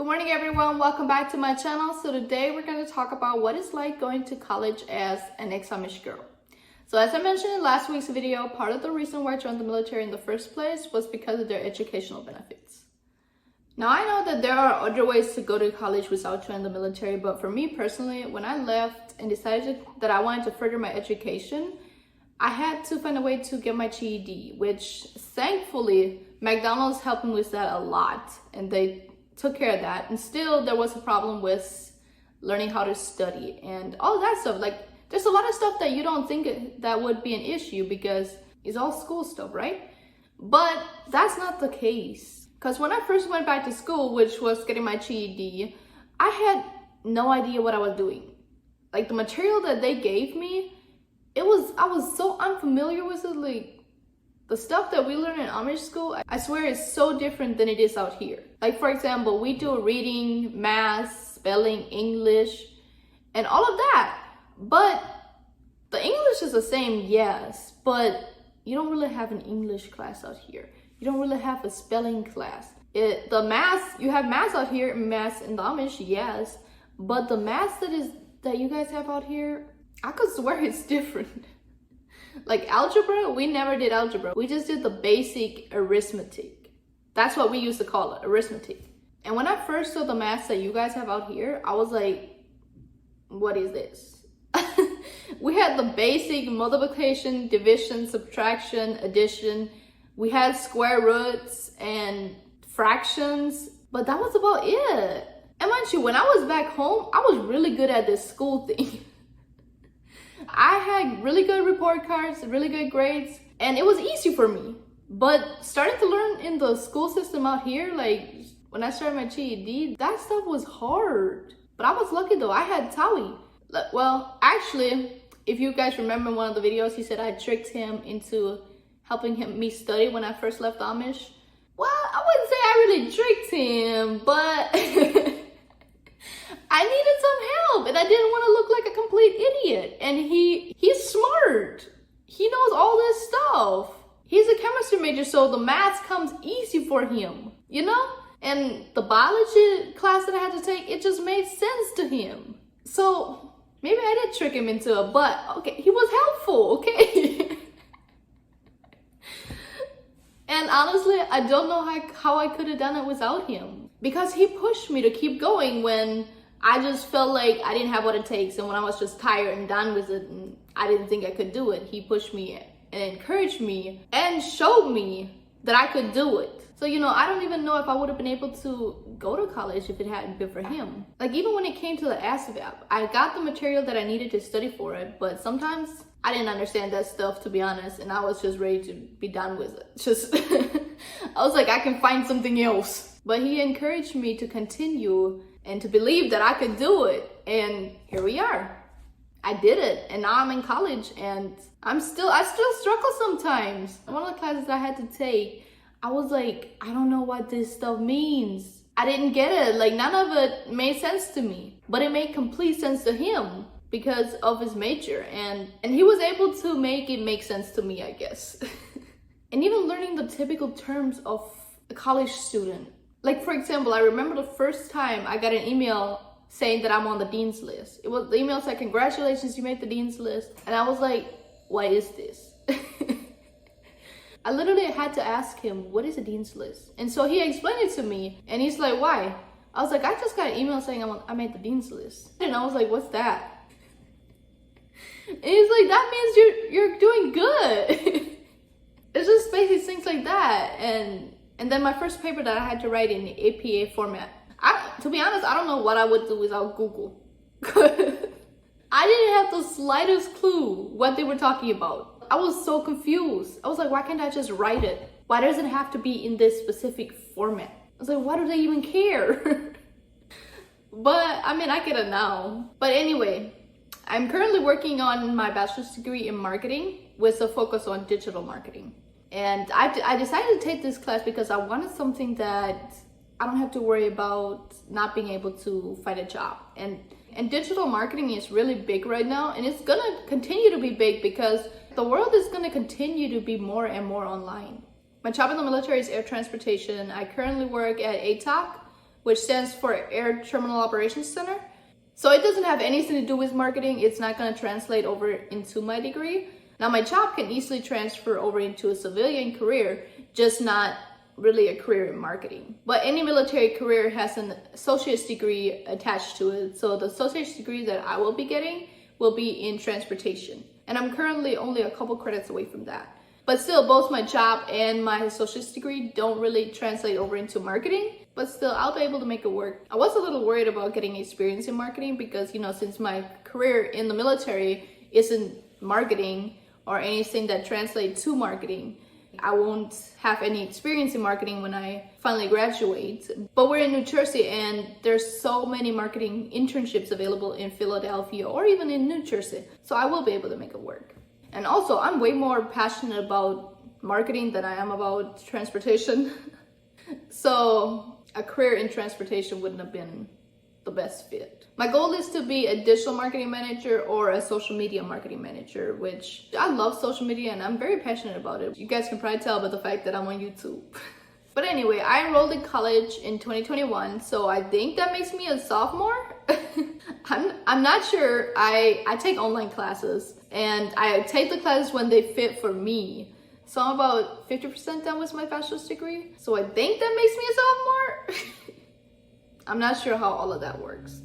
morning everyone, welcome back to my channel. So today we're going to talk about what it's like going to college as an ex-Amish girl. So as I mentioned in last week's video, part of the reason why I joined the military in the first place was because of their educational benefits. Now I know that there are other ways to go to college without joining the military, but for me personally, when I left and decided that I wanted to further my education, I had to find a way to get my GED, which thankfully McDonald's helped me with that a lot and they took care of that. And still there was a problem with learning how to study and all that stuff. Like there's a lot of stuff that you don't think that would be an issue because it's all school stuff, right? But that's not the case. Because when I first went back to school, which was getting my GED, I had no idea what I was doing. Like the material that they gave me, I was so unfamiliar with it. Like the stuff that we learn in Amish school, I swear is so different than it is out here. Like for example, we do reading, math, spelling, English, and all of that. But the English is the same, yes, but you don't really have an English class out here. You don't really have a spelling class. The math, you have math out here, math in the Amish, yes, but the math that you guys have out here, I could swear it's different. Like algebra, we never did algebra. We just did the basic arithmetic. That's what we used to call it, arithmetic. And when I first saw the math that you guys have out here, I was like, what is this? We had the basic multiplication, division, subtraction, addition. We had square roots and fractions, but that was about it. And mind you, when I was back home, I was really good at this school thing. I had really good report cards, really good grades, and it was easy for me. But starting to learn in the school system out here, like when I started my GED, that stuff was hard. But I was lucky though, I had Tawi. Well, actually, if you guys remember in one of the videos, he said I tricked him into helping me study when I first left Amish. Well, I wouldn't say I really tricked him, but I needed some help and I didn't want to look like a complete idiot. And he's smart. He knows all this stuff. He's a chemistry major, so the math comes easy for him, you know? And the biology class that I had to take, it just made sense to him. So maybe I did trick him into it, but okay, he was helpful, okay? And honestly, I don't know how I could have done it without him. Because he pushed me to keep going when I just felt like I didn't have what it takes, and when I was just tired and done with it and I didn't think I could do it, he pushed me and encouraged me and showed me that I could do it. So, you know, I don't even know if I would have been able to go to college if it hadn't been for him. Like even when it came to the ASVAB, I got the material that I needed to study for it, but sometimes I didn't understand that stuff, to be honest, and I was just ready to be done with it. I was like, I can find something else. But he encouraged me to continue and to believe that I could do it. And here we are. I did it. And now I'm in college and I still struggle sometimes. One of the classes I had to take, I was like, I don't know what this stuff means. I didn't get it. Like none of it made sense to me, but it made complete sense to him because of his major. And he was able to make it make sense to me, I guess. And even learning the typical terms of a college student. Like for example, I remember the first time I got an email saying that I'm on the dean's list. The email said, congratulations, you made the dean's list. And I was like, what is this? I literally had to ask him, what is a dean's list? And so he explained it to me and he's like, why? I was like, I just got an email saying I made the dean's list. And I was like, what's that? And he's like, that means you're doing good. It's just basic things like that. And then my first paper that I had to write in the APA format. To be honest, I don't know what I would do without Google. I didn't have the slightest clue what they were talking about. I was so confused. I was like, why can't I just write it? Why does it have to be in this specific format? I was like, why do they even care? But I mean, I get it now. But anyway, I'm currently working on my bachelor's degree in marketing with a focus on digital marketing. And I decided to take this class because I wanted something that I don't have to worry about not being able to find a job. And digital marketing is really big right now, and it's gonna continue to be big because the world is gonna continue to be more and more online. My job in the military is air transportation. I currently work at ATOC, which stands for Air Terminal Operations Center. So it doesn't have anything to do with marketing. It's not going to translate over into my degree. Now my job can easily transfer over into a civilian career, just not really a career in marketing. But any military career has an associate's degree attached to it. So the associate's degree that I will be getting will be in transportation. And I'm currently only a couple credits away from that. But still, both my job and my associate's degree don't really translate over into marketing. But still, I'll be able to make it work. I was a little worried about getting experience in marketing because, you know, since my career in the military isn't marketing or anything that translates to marketing, I won't have any experience in marketing when I finally graduate. But we're in New Jersey and there's so many marketing internships available in Philadelphia or even in New Jersey. So I will be able to make it work. And also, I'm way more passionate about marketing than I am about transportation. So a career in transportation wouldn't have been the best fit. My goal is to be a digital marketing manager or a social media marketing manager, which I love social media and I'm very passionate about it. You guys can probably tell by the fact that I'm on YouTube. But anyway, I enrolled in college in 2021, so I think that makes me a sophomore. I'm not sure. I take online classes and I take the classes when they fit for me. So I'm about 50% done with my bachelor's degree. So I think that makes me a sophomore. I'm not sure how all of that works.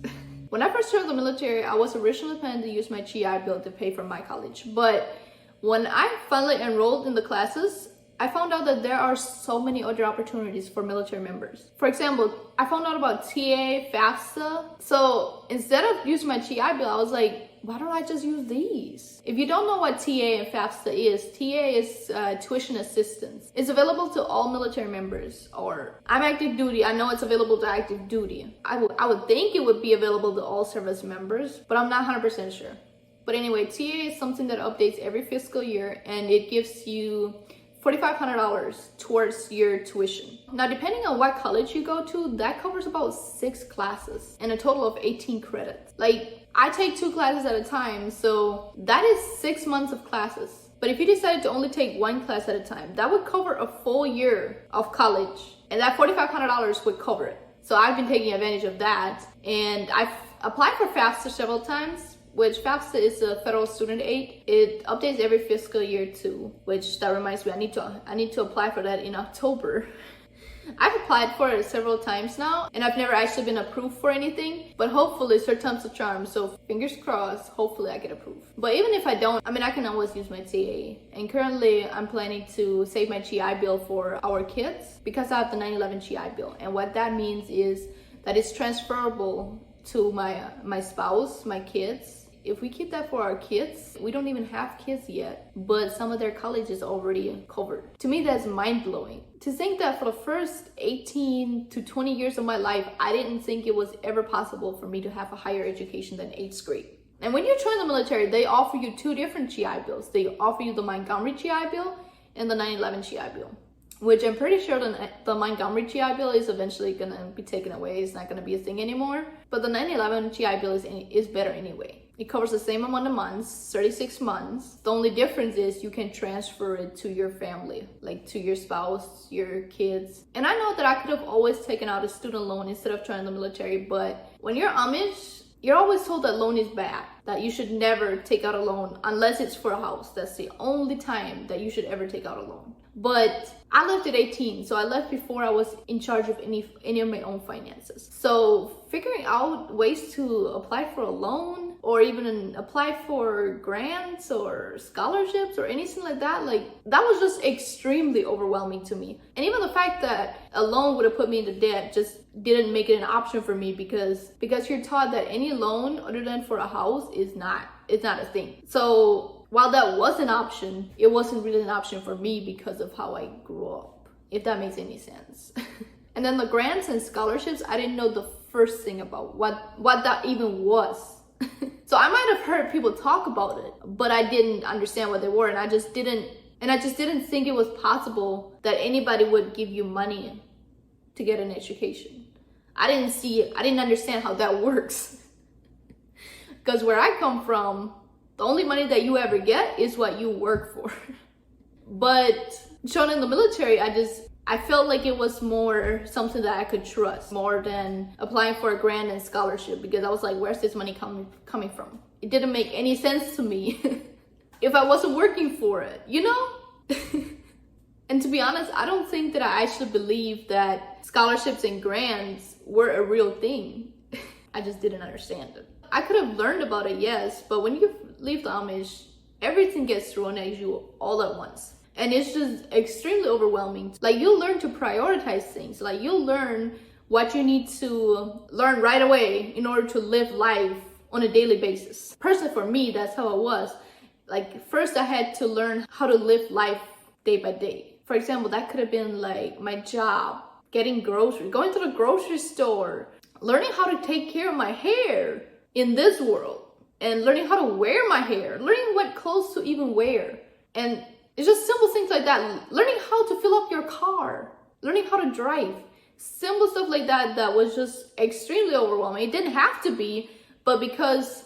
When I first joined the military, I was originally planning to use my GI Bill to pay for my college. But when I finally enrolled in the classes, I found out that there are so many other opportunities for military members. For example, I found out about TA, FAFSA. So instead of using my GI Bill, I was like, why don't I just use these? If you don't know what TA and FAFSA is, TA is tuition assistance. It's available to all military members, or I'm active duty. I know it's available to active duty. I would think it would be available to all service members, but I'm not 100% sure. But anyway, TA is something that updates every fiscal year and it gives you $4,500 towards your tuition. Now, depending on what college you go to, that covers about 6 classes and a total of 18 credits. Like, I take 2 classes at a time, so that is 6 months of classes. But if you decided to only take 1 class at a time, that would cover a full year of college, and that $4,500 would cover it. So I've been taking advantage of that, and I've applied for FAFSA several times, which FAFSA is a federal student aid. It updates every fiscal year too, which that reminds me, I need to apply for that in October. I've applied for it several times now, and I've never actually been approved for anything, but hopefully third time's a charm, so fingers crossed, hopefully I get approved. But even if I don't, I mean, I can always use my TA, and currently I'm planning to save my GI Bill for our kids because I have the 9/11 GI Bill, and what that means is that it's transferable to my spouse, my kids. If we keep that for our kids, we don't even have kids yet, but some of their college is already covered. To me, that's mind-blowing. To think that for the first 18 to 20 years of my life, I didn't think it was ever possible for me to have a higher education than 8th grade. And when you join the military, they offer you 2 different GI Bills. They offer you the Montgomery GI Bill and the 9/11 GI Bill, which I'm pretty sure the Montgomery GI Bill is eventually gonna be taken away. It's not gonna be a thing anymore. But the 9/11 GI Bill is better anyway. It covers the same amount of months, 36 months. The only difference is you can transfer it to your family, like to your spouse, your kids. And I know that I could have always taken out a student loan instead of joining the military, but when you're Amish, you're always told that loan is bad, that you should never take out a loan unless it's for a house. That's the only time that you should ever take out a loan. But I left at 18, so I left before I was in charge of any of my own finances. So figuring out ways to apply for a loan or even apply for grants or scholarships or anything like that, like that was just extremely overwhelming to me. And even the fact that a loan would have put me into debt just didn't make it an option for me because you're taught that any loan other than for a house is not a thing. So while that was an option, it wasn't really an option for me because of how I grew up, if that makes any sense. And then the grants and scholarships, I didn't know the first thing about what that even was. So I might have heard people talk about it, but I didn't understand what they were, and I just didn't think it was possible that anybody would give you money to get an education. I didn't understand how that works. Because where I come from, the only money that you ever get is what you work for. But joining the military, I just I felt like it was more something that I could trust more than applying for a grant and scholarship, because I was like, where's this money coming from? It didn't make any sense to me if I wasn't working for it, you know? And to be honest, I don't think that I actually believed that scholarships and grants were a real thing. I just didn't understand it. I could have learned about it, yes, but when you leave the Amish, everything gets thrown at you all at once. And it's just extremely overwhelming. Like, you learn to prioritize things. Like, you learn what you need to learn right away in order to live life on a daily basis. Personally, for me, that's how it was. Like, first I had to learn how to live life day by day. For example, that could have been like my job, getting groceries, going to the grocery store, learning how to take care of my hair in this world, and learning how to wear my hair, learning what clothes to even wear. And it's just simple things like that. Learning how to fill up your car, learning how to drive, simple stuff like that, that was just extremely overwhelming. It didn't have to be, but because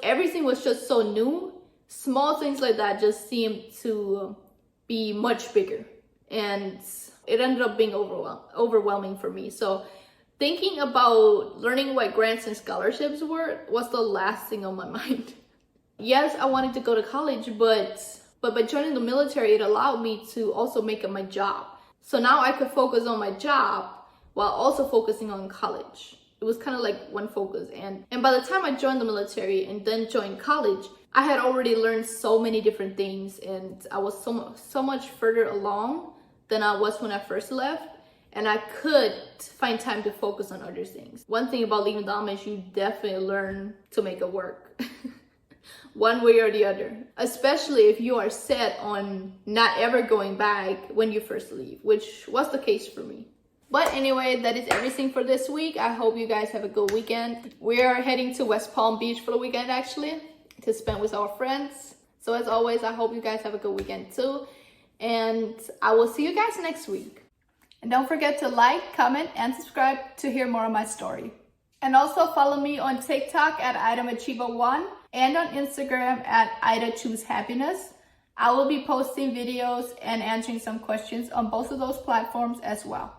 everything was just so new, small things like that just seemed to be much bigger. And it ended up being overwhelming for me. So thinking about learning what grants and scholarships were was the last thing on my mind. Yes, I wanted to go to college, but by joining the military, it allowed me to also make it my job. So now I could focus on my job while also focusing on college. It was kind of like one focus. And by the time I joined the military and then joined college, I had already learned so many different things, and I was so much further along than I was when I first left. And I could find time to focus on other things. One thing about leaving the Amish, you definitely learn to make it work. One way or the other, especially if you are set on not ever going back when you first leave, which was the case for me. But anyway, that is everything for this week. I hope you guys have a good weekend. We are heading to West Palm Beach for the weekend, actually, to spend with our friends. So as always, I hope you guys have a good weekend too. And I will see you guys next week. And don't forget to like, comment, and subscribe to hear more of my story. And also follow me on TikTok at IdaMachiever1 and on Instagram at IdaChooseHappiness. I will be posting videos and answering some questions on both of those platforms as well.